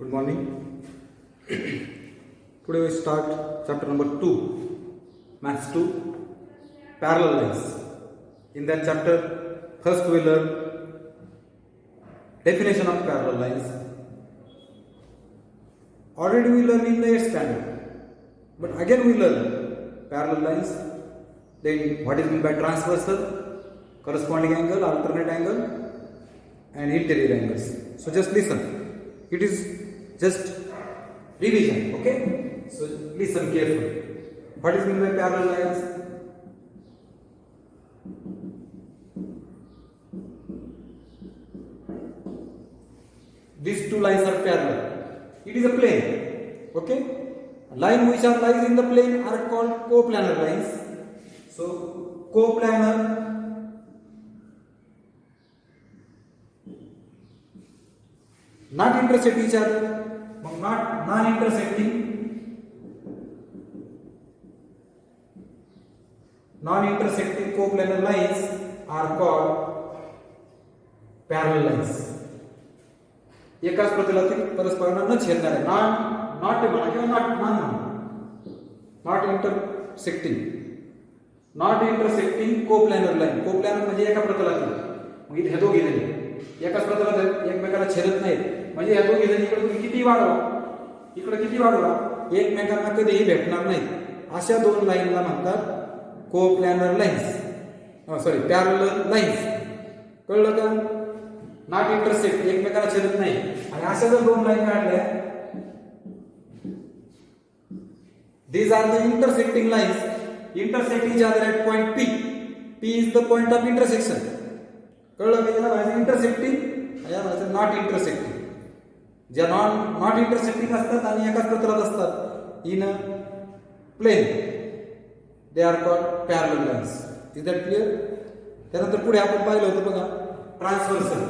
Good morning. Today we start chapter number 2, Maths 2, Parallel Lines. In that chapter, first we learn definition of parallel lines. Already we learn in the 8th standard, but again we learn parallel lines. Then what is meant by transversal, corresponding angle, alternate angle, and interior angles. So just listen. It is just revision, okay? So listen carefully. What is meant by parallel lines? These two lines are parallel. It is a plane, okay? Line which are lies in the plane are called coplanar lines. So coplanar not intersect each other, not non-intersecting, coplanar lines are called parallel lines. एकाच प्रतलातील परस्परांना न छेदणारे not म्हणा किंवा not intersecting coplanar line. Coplanar म्हणजे एका प्रतलातील, मग इथे दोघी जणी एकाच प्रतलात एकमेकाला छेदत नाहीत, म्हणजे ह्या दोघी जणी इकडे तुम्ही किती वाढवा एकमेकांना कधीही भेटणार नाही. अशा दोन लाईनला म्हणतात कोप्लॅनर लाईन्स, पॅरलल लाईन्स. कळलं का? नॉट इंटरसेक्ट, एकमेकाला छेदत नाही. आणि अशा जर दोन लाईन काढल्या, these are the intersecting lines intersect each other at point P. P is the point of intersection. कळलं का? याला म्हणायचं इंटरसेक्टिंग, याला म्हणायचं नॉट इंटरसेक्टिंग. ज्या नॉट इंटरसेक्टिंग असतात आणि एकाच प्रतलात असतात in a plane, they are called parallel lines. Is that clear? त्यानंतर पुढे आपण पाहिलं होतं बघा, ट्रान्सव्हर्सल.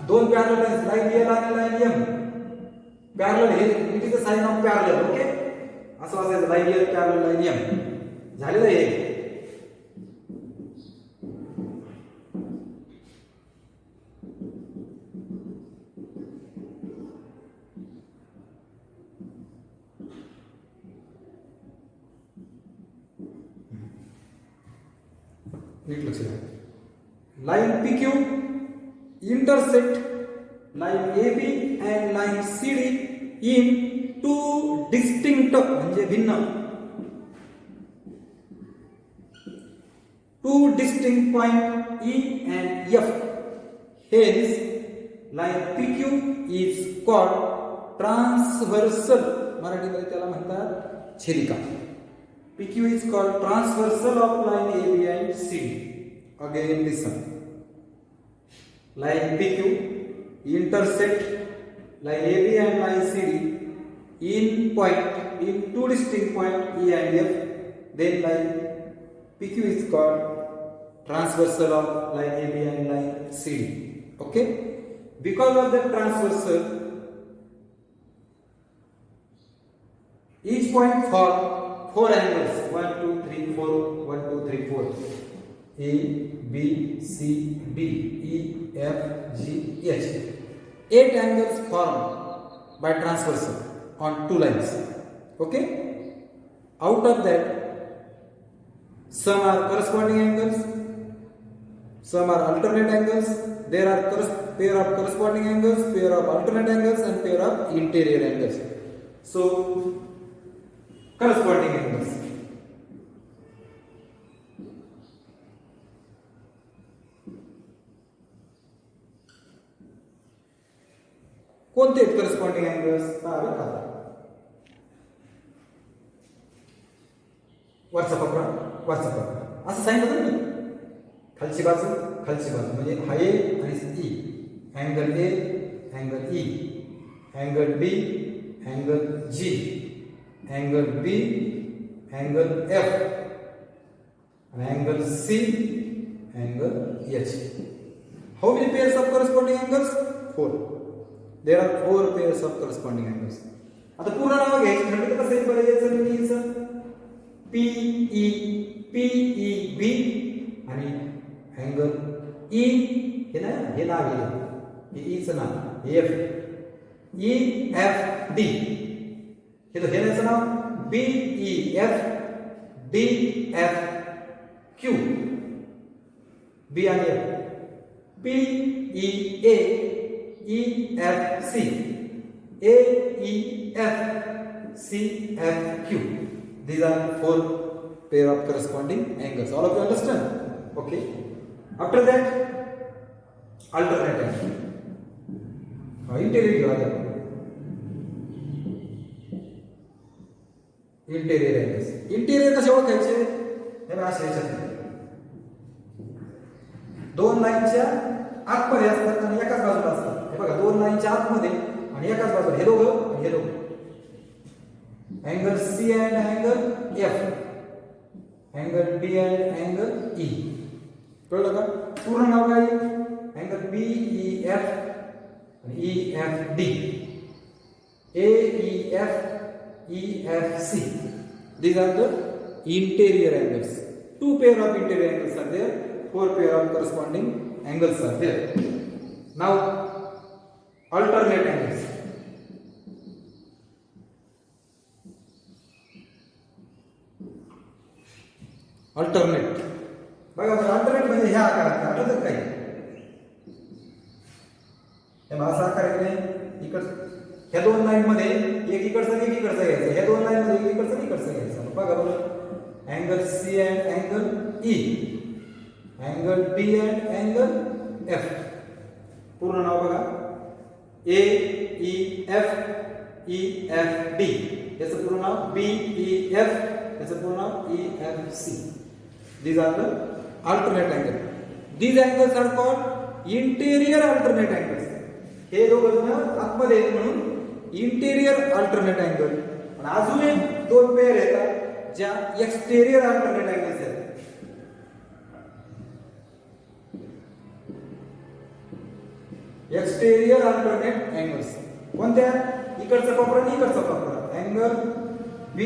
दोन पॅरलल लाईन्स, लाईन एल आणि लाईन एम पॅरलल, हे it is the sign of parallel, okay? असं असायचं, line L parallel line M. झालेलं हे. नीट लक्ष द्या. Line PQ intersect line AB and line CD in two distinct म्हणजे भिन्न two distinct point E and F. Hence line PQ is called transversal. मराठीमध्ये त्याला म्हणतात छेदिका. PQ is called transversal of line AB and CD. Again listen. Line PQ intersect line AB and line CD in two distinct point E and F. Then line PQ is called transversal of line AB and line CD. Okay? Because of that transversal, each point form four angles. 1, 2, 3, 4. 1, 2, 3, 4. A, B, C, D, E, F, G, H. 8 angles formed by transversal on two lines. Okay? Out of that, some are corresponding angles, some are alternate angles. There are pair of corresponding angles, pair of alternate angles, and pair of interior angles. So, corresponding angles. कोणते आहेत corresponding angles? वरचा पकडा असं सांगितलं मी. खालची बाजू म्हणजे हा ए आणि E. Angle A, angle E, angle B, angle G, angle B, angle F, angle C, angle H. How many pairs of corresponding angles? 4. There are 4 pairs of corresponding angles. आता पूर्ण नाव घ्यायची ठरली तर कसं बघायचं मीचं PEB आणि अँगल E हे ना हे नाव हे ईचं नाव एफ ई एफ डी हे तर हेचं नाव B E F D F Q B आणि F P E A E F C A E F C F Q these are four pair of corresponding angles. All of you understand? Okay. After that alternate angle. Interior interior angles. Interior कसे ओळखायचे हे असे याच्यात दोन लाईनच्या आतमध्ये असतात आणि एकाच बाजूला असतात. हे बघा दोन लाईनच्या आतमध्ये आणि एकाच बाजूला हे दोघं आणि हे दोघं angle C and angle F, angle B and angle E. कळलं का? पूर्ण नाव काय? angle B E F आणि E F D, A E F E F C. These are the interior angles. Two pair of interior angles are there. Four pair of corresponding angles are there. Now alternate angles. Alternate बघा alternate म्हणजे ह्या आकारात आठवतात काही हे असा आकार आहे नाही इकड ह्या दोन लाईन मध्ये एक इकडचा एक इकडचा घ्यायचा ह्या दोन लाईन मध्ये एक इकडचा इकडचा घ्यायचा बघा बरं angle C and angle E angle B and angle F पूर्ण नाव बघा ए ई एफ डी याचं पूर्ण नाव बी ई एफ याचं पूर्ण नाव E F C. These are the alternate angles. These angles are called interior alternate angles. हे दोघं जण आतमध्ये आहेत म्हणून interior alternate angle. आणि अजून एक दोन पेअर आहेत ज्या exterior alternate angles आहेत. Exterior alternate angles. कोणत्या? इकडचा कोपरा आणि इकडचा कोपरा. Angle B,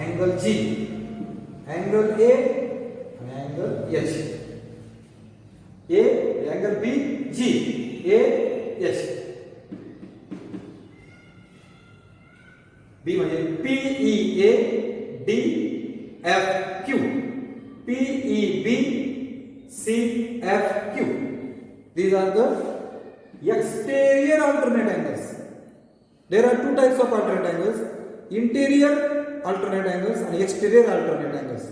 angle G. Angle A and angle H. A angle B G A H. B म्हणजे P E A D F Q P E B C F Q. These are the exterior alternate angles. There are two types of alternate angles: interior alternate angles and exterior alternate angles.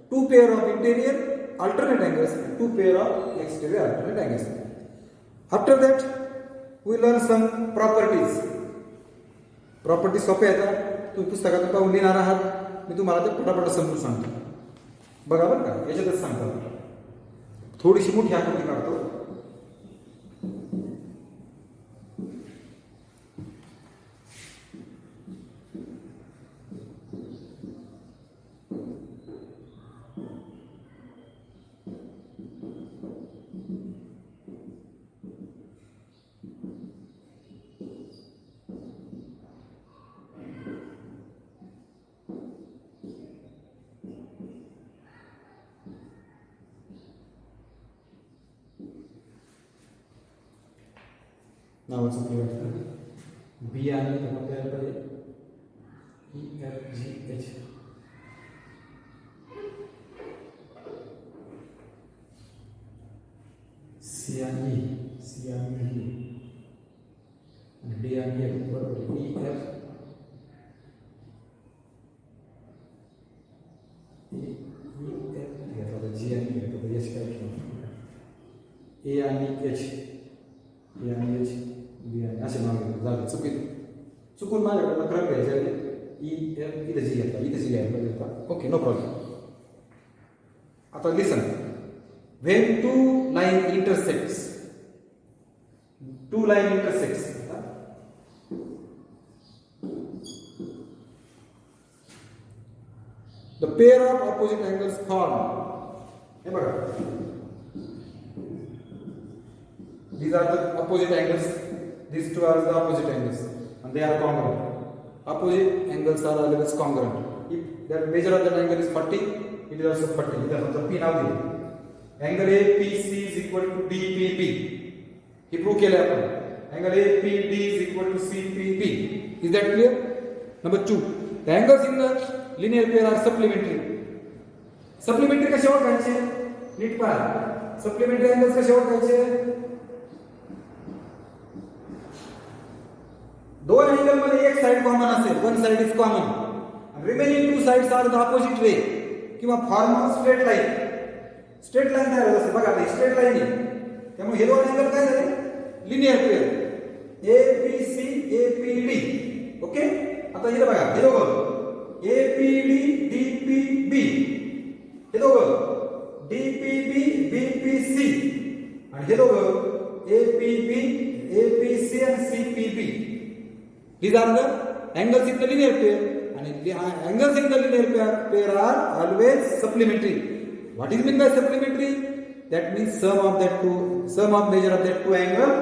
Two pair of interior alternate angles and two pair of exterior alternate angles. After that we learn some properties. Properties सोपे आहेत. तुम्ही पुस्तकातून पाहून लिहिणार आहात. मी तुम्हाला ते पटापट समजून सांगतो. बघा बरं का याच्यातच सांगतो. थोडीशी मोठी आकृती काढतो. नावाचं ते वाटतं बी आणि आपल्याकडे E F G H C आणि डी आणि एफ बरोबर ई एफ घेतला जी आणि घेतला एच काय ए आणि एच ए आणि एच बी आणि असे नाव घेतलं झालं चुकून माझ्याकडे क्रम घ्यायचे ई एफ इथं जी घेतला इथं जी घ्यायला घेतला ओके नो प्रॉब्लेम. आता listen when two line intersects the pair of opposite angles form. हे बघा these are the opposite angles. These two are the opposite angles and they are congruent. Opposite angles are always congruent. If the measure of the angle is 40, it is also 40. It is also P now. Angle APC is equal to DPP. हे prove केलं आपण. Angle APD is equal to CPP. Is that clear? Number 2. The angles in the linear pair are supplementary. Supplementary कसे ओळखायचे? नीट पहा. Supplementary angles कसे ओळखायचे? दोन angle मध्ये एक साइड कॉमन असेल, one side is common, remaining two sides are the opposite way किंवा form straight line. Straight line तयार होत असेल बघा, स्ट्रेट लाईन आहे, त्यामुळे हे दोन अँगल काय झाले? Linear pair. APC APD. Okay. आता इथे बघा, हे दोघं APD DPB, हे दोघं DPB BPC, आणि हे दोघं APB APC and CPB. These are the angles in the linear pair, and the angles in the linear pair are always supplementary. What is meant by supplementary? That means sum of measure of that two angle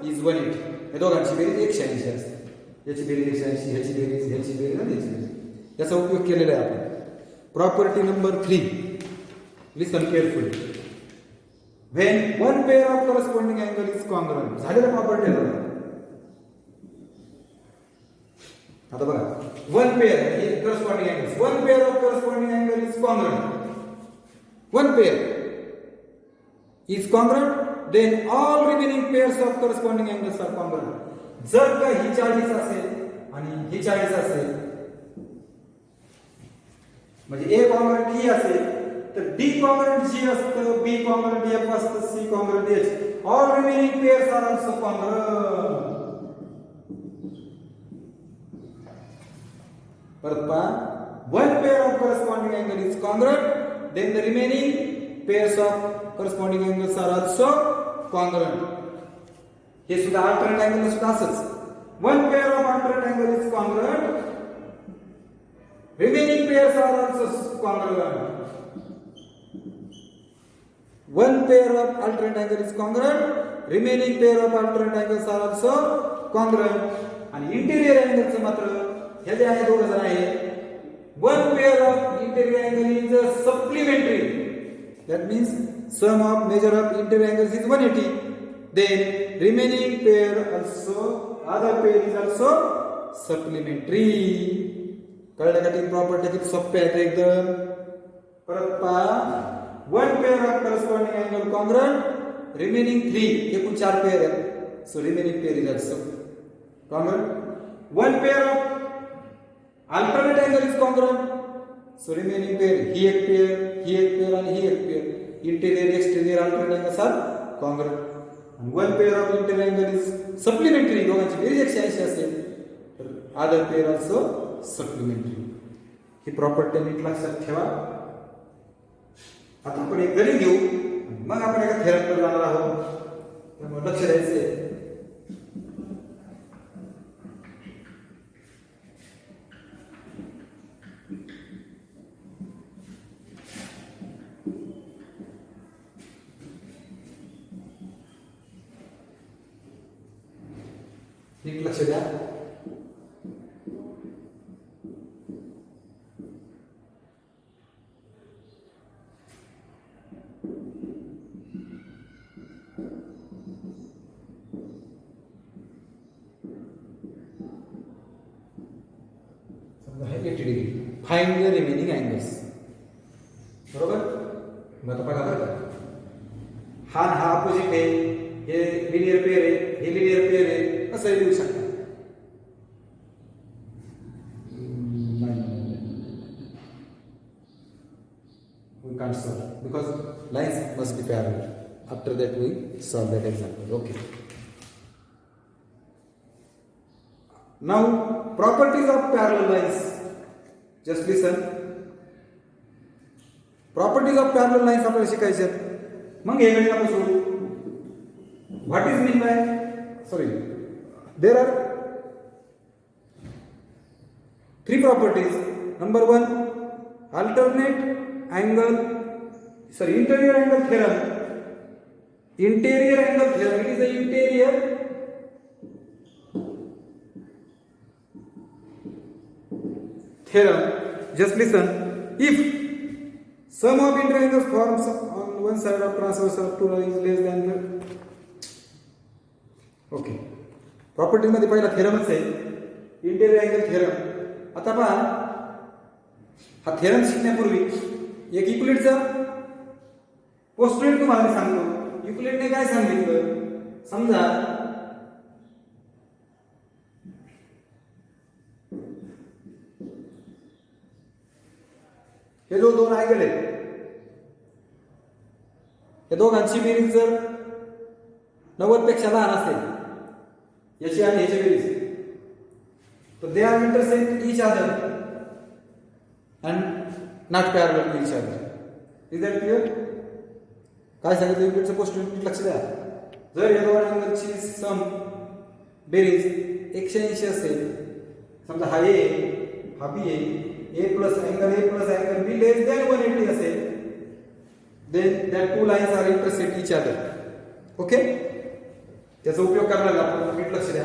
is 180. हे दोघांची बेरीज 180 असते. याची बेरीज 180, याची बेरीज, याची बेरीज आणि याची बेरीज. याचा उपयोग केलेला आहे आपण. Property number 3. Listen carefully. When one pair of corresponding angle is congruent. झालेला प्रॉपर्टी आहे. आता बघा, वन पेअर हे corresponding angles, one pair of corresponding angle is congruent. One pair is congruent, then all remaining pairs of corresponding angles are congruent. जर का ही 40 असेल आणि ही 40 असेल, म्हणजे A कॉन्ग्रुएंट ही असेल, तर D कॉन्ग्रुएंट G असतं, B कॉन्ग्रुएंट F असतं, C congruent H. All remaining pairs are also congruent. परत पहा, one pair of corresponding angle is congruent, then the remaining pairs of corresponding angles are also congruent. हे सुद्धा alternate angle सुद्धा असंच. One pair of alternate angle is congruent, remaining pairs are also congruent. One pair of alternate angle is congruent, remaining pair of alternate angles are also congruent. आणि interior angle चं मात्र हे जे आहे दोघं जण आहे, one pair of interior angle is a supplementary. That means sum of measure of interior angles is 180. Then remaining pair also, other pair is also supplementary. कळलं का? ती प्रॉपर्टी किती सोपी आहे एकदम. परत पहा, one pair of corresponding angle congruent, remaining 3, एकूण 4 पेअर आहेत, so remaining pair is also congruent. One pair of alternate angle is congruent, so remaining pair, ही एक पेअर आणि ही एक pair, interior exterior alternate angles are congruent. And one pair of interior angle is supplementary, दोघांची बेरीज 180 असेल, तर other pair also supplementary. ही property नीट लक्षात ठेवा. आता आपण एक गणित घेऊ, मग आपण एका थेरमकडे जाणार आहोत, त्यामुळे लक्ष द्यायचं. नीट लक्ष द्या. समजा हे 80 degree. Find the remaining angles. बरोबर? मग आता बघा बरं का, हा अपोजिट आहे, हे लिनियर पेअर आहे, हे लिनियर पेअर आहे, असं लिहू शकता. We can't solve because lines must be parallel. After that we solve that example. Okay. Now properties of parallel lines. Just listen. Properties of parallel lines आपल्याला शिकायचे आहेत. मग हे गणित आपण सोडू. What is mean by? Sorry. There are 3 properties. Number 1, interior angle theorem. Interior angle theorem. It is the interior theorem. Just listen. If sum of interior angles forms on one side of transversal of two lines is less than the okay. Property मध्ये पहिला थेरमच आहे interior angle theorem. आता पहा हा theorem शिकण्यापूर्वी एक युक्लिडचा postulate तुम्हाला मी सांगतो. युक्लिडने काय सांगितलं, समजा हे जो दोन अँगल आहेत या दोघांची बेरीज जर 90 पेक्षा लहान असेल याची आणि ह्याची बेरीज, तर they are intersect each other and not parallel to each other. Is that clear? काय सांगितलं युक्लिडचं पोस्टुलेट लक्ष द्या. जर या दोन अँगलची सम बेरीज 180 असेल, समजा हा ए हा बी आहे, A plus angle B less than 180 असेल, then that two lines are intersect each other. Okay, त्याचा उपयोग करणार आपण. नीट लक्ष द्या.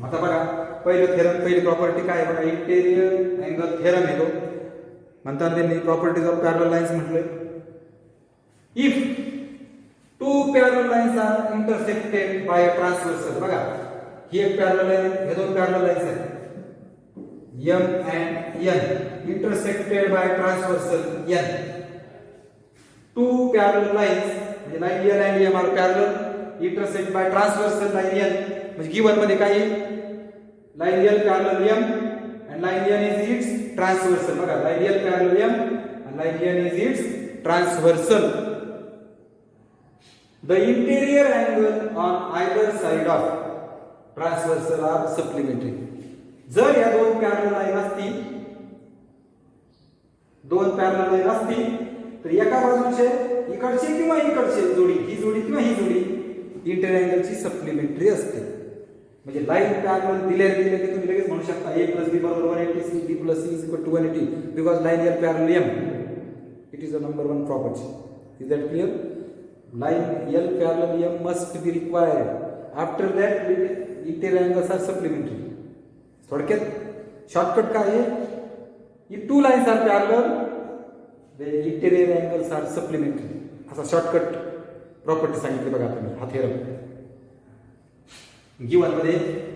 आता बघा पहिलं थेरम, पहिली प्रॉपर्टी काय आहे बघा, इंटेरियर अँगल थेरम येतो. म्हणताना त्यांनी प्रॉपर्टीज ऑफ पॅरलल लाईन्स म्हटले. If two parallel lines are intersected by transversal, बघा ही एक पॅरलल लाईन, हे दोन पॅरलल लाईन्स आहेत M and N intersected by transversal N. Two parallel lines म्हणजे line L and M are parallel intersect by transversal line N. म्हणजे given मध्ये काय line L parallel M and line N is its transversal. बघा line L parallel M and line N is its transversal. The interior angle on either side of transversal are supplementary. जर या दोन parallel line असतील, दोन parallel line असतील, तर एका बाजूचे इकडचे किंवा इकडचे जोडी, ही जोडी किंवा ही जोडी इंटेरियर अँगलची सप्लिमेंटरी असते. म्हणजे लाईन पॅरलल दिले की तुम्ही लगेच म्हणू शकता a + b = 180, c b + c = 180 because line L parallel M. It is the number 1 property. Is that clear? Line L parallel M must be required. After that interior angles are supplementary. थोडक्यात shortcut काय आहे, if two lines are parallel the interior angles are supplementary. असा shortcut property सांगितली बघा तुम्ही. हा theorem given मध्ये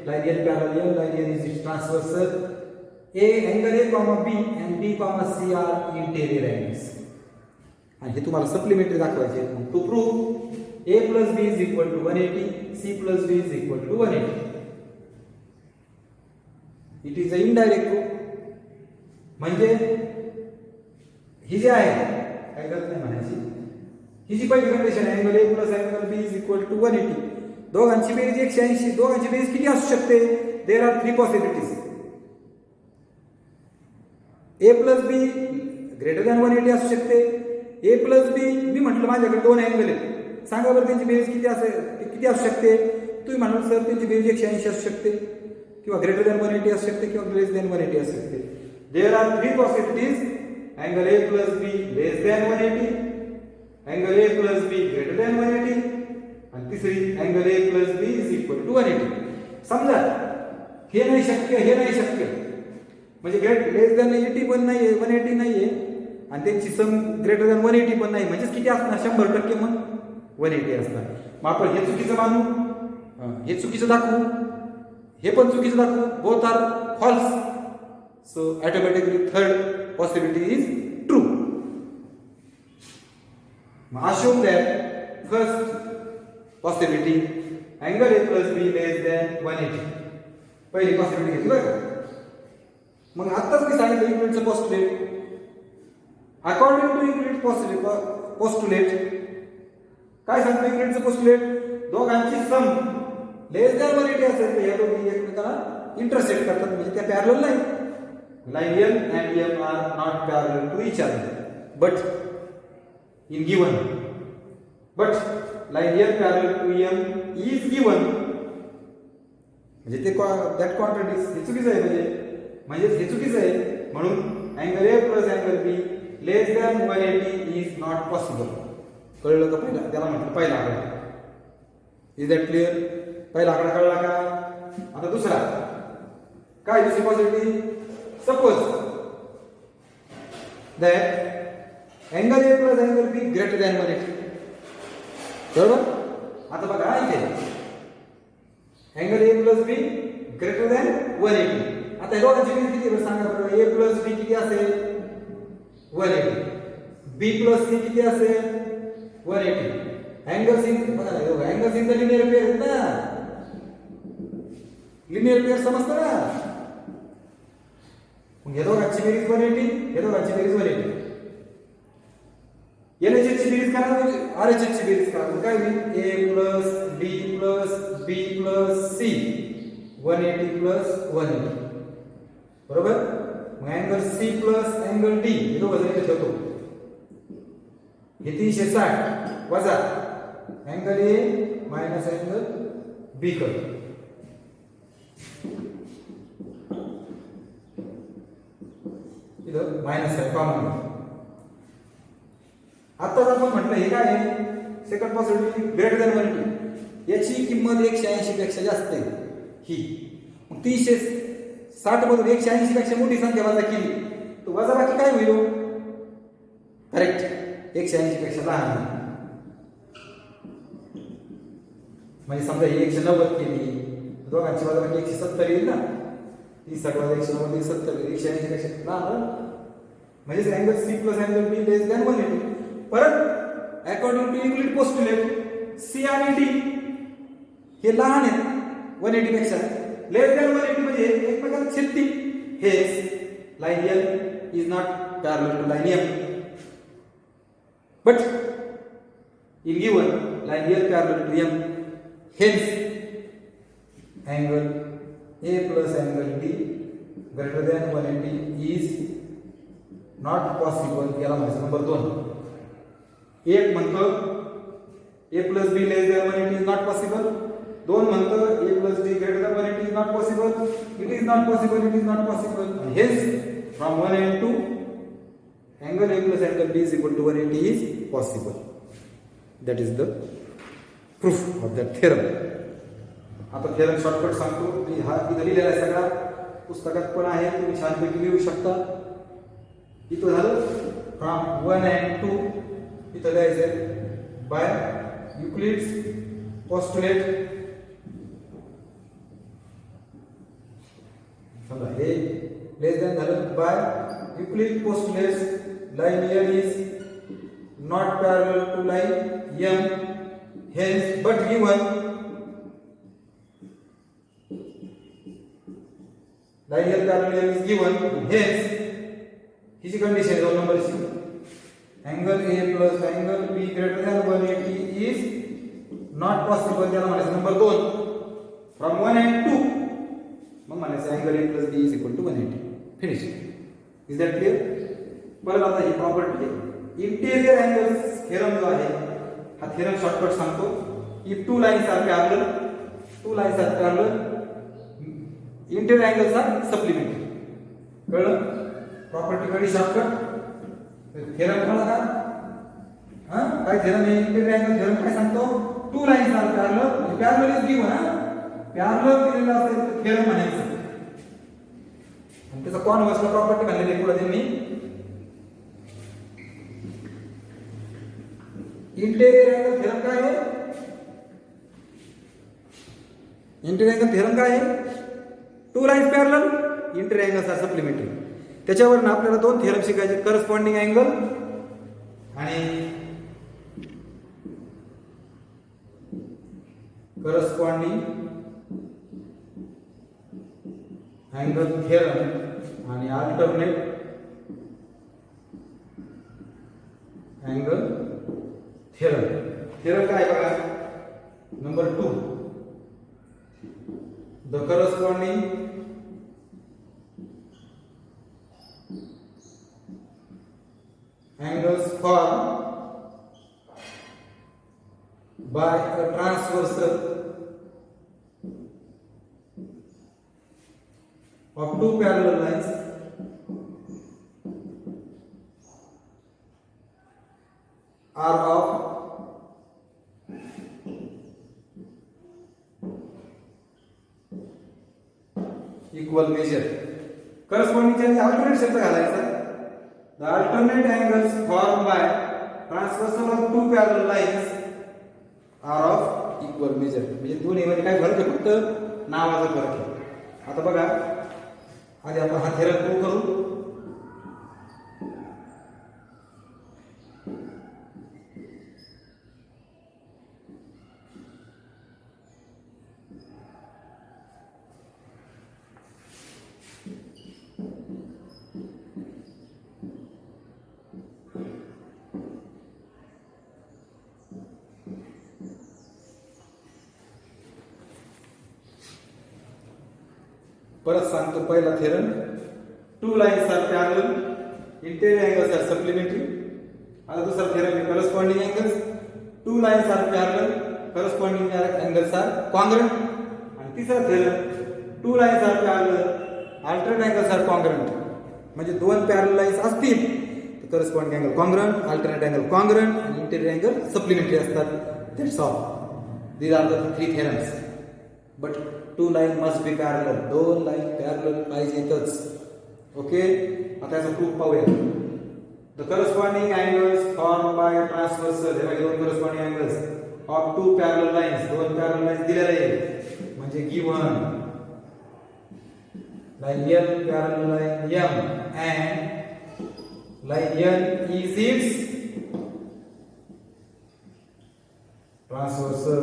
line L parallel M, line N is transversal, A angle A, B and B, C R interior angles. आणि हे तुम्हाला supplementary दाखवायचे. To prove A + B = 180, C + D = 180. It is a indirect proof. म्हणजे ही जी आहे काय करत नाही म्हणायची, ही जी पहिली कंडिशन आहे अँगल A + अँगल B = 180, दोघांची बेरीज 180. दोघांची बेरीज किती असू शकते? There are 3 possibilities. A + B > 180 असू शकते. A + B मी म्हटलं माझ्याकडे दोन अँगल आहेत, सांगा बरं त्यांची बेरीज किती असू शकते? तुम्ही म्हणाल सर त्यांची बेरीज 180 असू शकते किंवा > 180 असू शकते किंवा < 180 असू शकते. There are 3 possibilities. Angle A + B < 180, angle A + B > 180 आणि तिसरी अँगल A + B = 180. समजा हे नाही शक्य, हे नाही शक्य, म्हणजे < 80 पण नाहीये, 180 नाहीये आणि त्यांची सम < 180 पण नाही. म्हणजे किती असणार? 100% मग 180 असणार. मग आपण हे चुकीचं मानू, हे चुकीचं दाखवू, हे पण चुकीचं दाखवू. Both are false. So automatically third possibility is true. assume that first possibility angle A plus B less than 180. पहिली पॉसिबिलिटी घेतली बरं का. मग आत्ताच मी सांगितलं युक्लिडचं postulate. According to Euclid postulate काय सांगतो युक्लिडचं पोस्टुलेट? दोघांची सम लेस दॅन 180 असेल तर या दोघी एकमेकांना इंटरसेक्ट करतात, म्हणजे त्या पॅरलल नाही. Line L and M are not parallel to each other but in given, but line L parallel to M is given. म्हणजे ते दॅट कॉन्ट्रडिक्ट्स. हे चुकीचं आहे, म्हणजे हे चुकीचं आहे. म्हणून angle A + angle B less than 180 is not possible. कळलं का? पहिला त्याला म्हटलं पहिला आकडा. Is that clear? पहिला आकडा कळला का? आता दुसरा काय? दुसरी possibility. Suppose that angle A plus angle B greater than 180. बरोबर. आता बघा इथे angle A plus B greater than 180. आता हे दोघांची बेरीज किती आहे सांगा बरं. ए प्लस बी किती असेल 180. बी प्लस सी किती असेल 180. अँगल इन बघा angle in the linear pair ना. लिनियर पेअर समजतं ना. मग हे दोघांची बेरीज 180, हे दोघांची बेरीज 180. LHS ची बेरीज करा म्हणजे RHS ची बेरीज करा. काय होईल a plus b plus b plus c 180 plus 180. बरोबर. मग angle c plus angle d हे दोघं जण इथे ठेवतो. हे 360 वजा angle a minus angle b करतो. इथं मायनस आहे कॉमन. आत्ताच आपण म्हटलं हे काय आहे सेकंड पॉसिबिलिटी ग्रेटर दॅन 180. याची किंमत 180 पेक्षा जास्त आहे ही. मग 360 मधून 180 पेक्षा मोठी संख्या वजा केली तर वजा बाकी काय होईल. करेक्ट 180 पेक्षा लहान. म्हणजे समजा ही 190 केली दोघांची वजा बाकी 170 येईल ना. 30 वजा 190 70 180 पेक्षा लहान. म्हणजे angle C plus angle B less than 180. परत according to Euclid postulate C आणि डी हे लहान आहेत 180 पेक्षा. लेस दॅन 180 म्हणजे एकमेकांना छेदतील. हेच line L is not parallel to line M. But in given line L parallel to M. Hence angle A plus angle D greater than 180 is not possible. याला म्हणायचं नंबर 2. एक म्हणतो A plus B less than 180 is not possible. 2 म्हणतो A plus D greater than 180 is not possible. It is not possible. It is not possible. Hence from 1 and 2 angle a plus angle b is equal to 180 is possible. That is the proof of that theorem. आता theorem shortcut सांगतो. मी हा इथं लिहिलेला आहे सगळा पुस्तकात पण आहे तुम्ही छानपैकी लिहू शकता. इथं झालं फ्रॉम 1 and 2 इथं लिहायचं बाय युक्लिड्स पोस्टुलेट. समजा हे लेस दॅन झालं by Euclid postulates line L is not parallel to line M. Hence but given line L parallel M is given. Hence हिची कंडिशन आहे 2 नंबरची. Angle A plus angle B greater than 180 is not possible. त्याला म्हणायचं number 2 from 1 and 2. मग म्हणायचं angle A plus B is equal to 180. Finish. Is that clear. परत आता ही प्रॉपर्टी आहे इंटेरियर अँगल्स थेरम जो आहे हा थेरम शॉर्टकट सांगतो. If 2 lines are parallel interior angles are supplementary. कळलं. प्रॉपर्टी कडे शॉर्टकट थेरम कळलं का. काय थेरम आहे इंटेरियर अँगल थेरम काय सांगतो 2 लाईन्स आर पॅरलल म्हणजे पॅरलल इज गिवन. पॅरलल दिलेला असेल तर थेरम म्हणायचं. आणि त्याचा कॉन्व्हर्सला प्रॉपर्टी म्हणलेली आहे पुढे त्यांनी. इंटेरियर अँगल थेरम काय आहे. इंटेरियर अँगल थेरम काय आहे 2 lines parallel interior angles are supplementary. त्याच्यावरून आपल्याला 2 थेरम शिकायचे करस्पॉन्डिंग अँगल आणि करस्पॉन्डिंग अँगल थेरम आणि अल्टरनेट अँगल थेरम. थेरम काय बघा number 2 the corresponding angles formed by a transversal of 2 parallel lines are of equal measure. Corresponding चे alternate शब्द घालायचा The alternate angles formed by transversal of two parallel lines are of equal measure. म्हणजे दोन्ही मध्ये काय फरक आहे? फक्त नावाचा फरक आहे. आता बघा, आधी आपण हा थेरम प्रूव्ह करू. परत सांगतो पहिला theorem. Two lines are parallel, interior angles are supplementary. आता दुसरा थेरम आहे corresponding angles. Two lines are parallel, corresponding angles are congruent. आणि तिसरा theorem two lines are parallel, alternate angles are congruent. म्हणजे दोन पॅरलल लाईन्स असतील तर corresponding angle congruent, alternate angle congruent आणि इंटेरियर अँगल सप्लिमेंटरी असतात. That's all. These are the three theorems. But two line must be parallel. दोन line parallel पाहिजेतच. ओके. आता याचा प्रूफ पाहूया. The corresponding angles form by transversal. हे बघा, दोन corresponding angles of two parallel lines. दोन पॅरलल लाईन्स दिलेल्या आहेत. म्हणजे given line L parallel line M and line N is its transversal.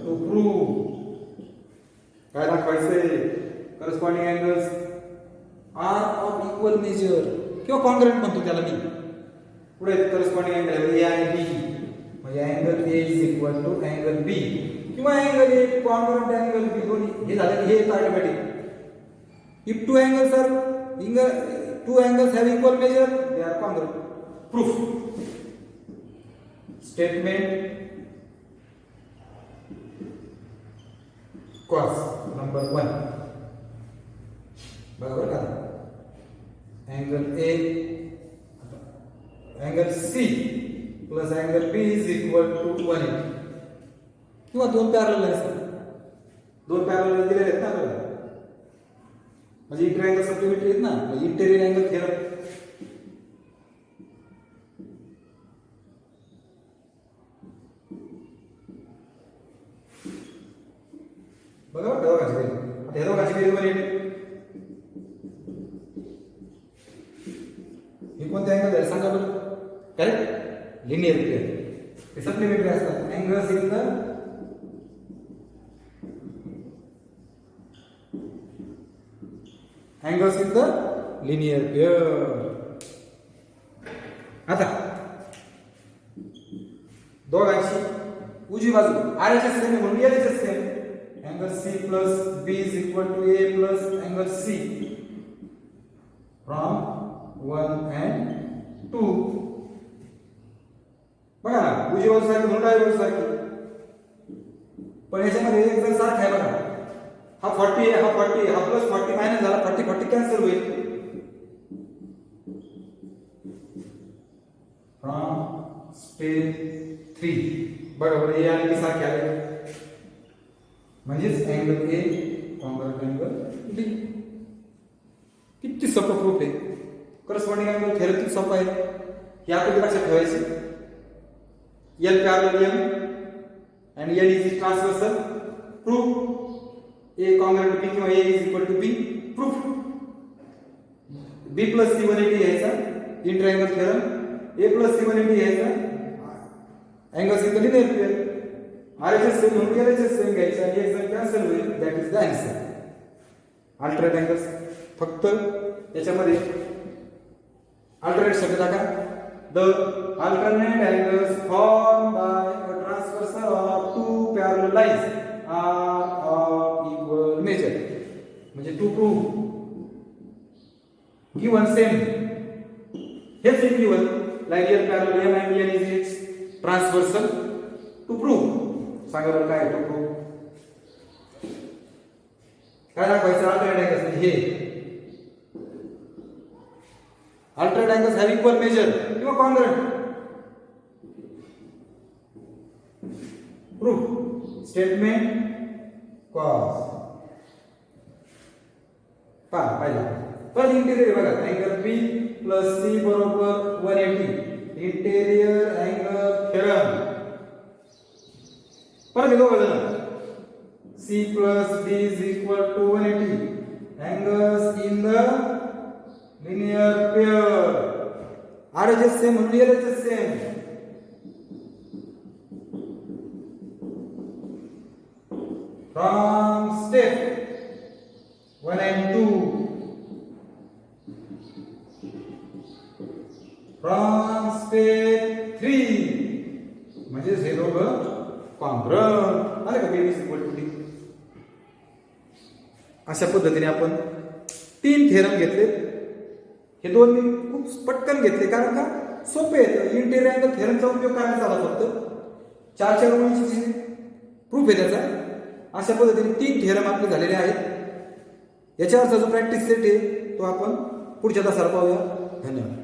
To prove काय दाखवायचंय? Corresponding angles are of equal measure किंवा कॉन्ग्रुएंट म्हणतो त्याला मी. पुढे करस्पॉन्डिंग अँगल ए आणि बी. म्हणजे angle A is equal to angle B किंवा angle A congruent angle B. दोन्ही हे झालं. हे येतं automatic. If two angles have equal measure they are congruent. Proof. Statement cos number 1. बरोबर का? Angle A angle C plus angle B is equal to 180. किंवा दोन पॅरलल लाईन्स. दोन पॅरलल लाईन्स दिलेले आहेत ना आपल्याला. म्हणजे इंटेरियर अँगल सप्लिमेंटरी आहेत ना. Interior angle theorem. बरोबर. दोघांची बेरीज. आता हे दोघांची बेरीज वर येईल. हे कोणते अँगल आहे सांगा बरं? करेक्ट. Linear pair. हे सप्लिमेंटरी असतात. Angles in the linear pair. आता दोघांची उजवी बाजू आरएचएस सेम म्हणून LHS same. angle C plus B is equal to A plus angle C from 1 and 2. बघा ना, उजवी बाजू सारखी म्हणून डावी बाजू सारखी. पण याच्यामध्ये एक जर सारखा आहे बघा. हा 40 आहे, हा 40 आहे, हा प्लस 40 मायनस झाला. 40 कॅन्सल होईल. फ्रॉम स्टेप 3 बरोबर. ए आणि बी सारखे आले. म्हणजेच अँगल ए कॉन्ग्रुएंट अँगल बी. किती सोपं प्रूफ आहे. करस्पॉन्डिंग अँगल थेरम किती सोपं आहे. हे आपण लक्षात ठेवायचे. L parallel M and L is transversal. Proof A congruent B किंवा A is equal to B. Proof B plus C 180 घ्यायचा inter angle theorem. A plus C 180 घ्यायचा angles in the linear pair. RHS same म्हणून LHS same घ्यायचा आणि एक जण cancel होईल. That is the answer. Alternate angles. फक्त याच्यामध्ये अल्टरनेट शब्द टाका. The alternate angles form by a transversal of two parallel lines are of equal measure. म्हणजे टू प्रूव्ह गिव्हन सेम. हेच एक given line L parallel M and N is its transversal. To prove सांगा बरं काय to prove. काय दाखवायचं? Alternate angles. हे alternate angles have equal measure किंवा कॉन्ग्रुएंट. प्रूफ. Statement cos. पहिला इंटिरियर बघा. अँगल बी प्लस सी बरोबर 180 इंटेरियर अँगल थेरम. परत दोघं जण C plus D is equal to 180 angles in the linear pair. RHS same म्हणून LHS same. From step 1 and 2, from step 3, म्हणजे हे दोघं कॉन्ग्रुएंट आले का. B is equal to D. अशा पद्धतीने आपण 3 थेरम घेतले. हे दोन मी खूप पटकन घेतले कारण का सोपे आहेत. इंटेरियर अँगल थेरमचा उपयोग करण्यात आला फक्त 4 ओळींची प्रूफ आहे त्याचा. अशा पद्धतीने 3 थेरम आपले झालेले आहेत. याच्यावरचा जो प्रॅक्टिस सेट आहे तो आपण पुढच्या तासाला पाहूया. धन्यवाद.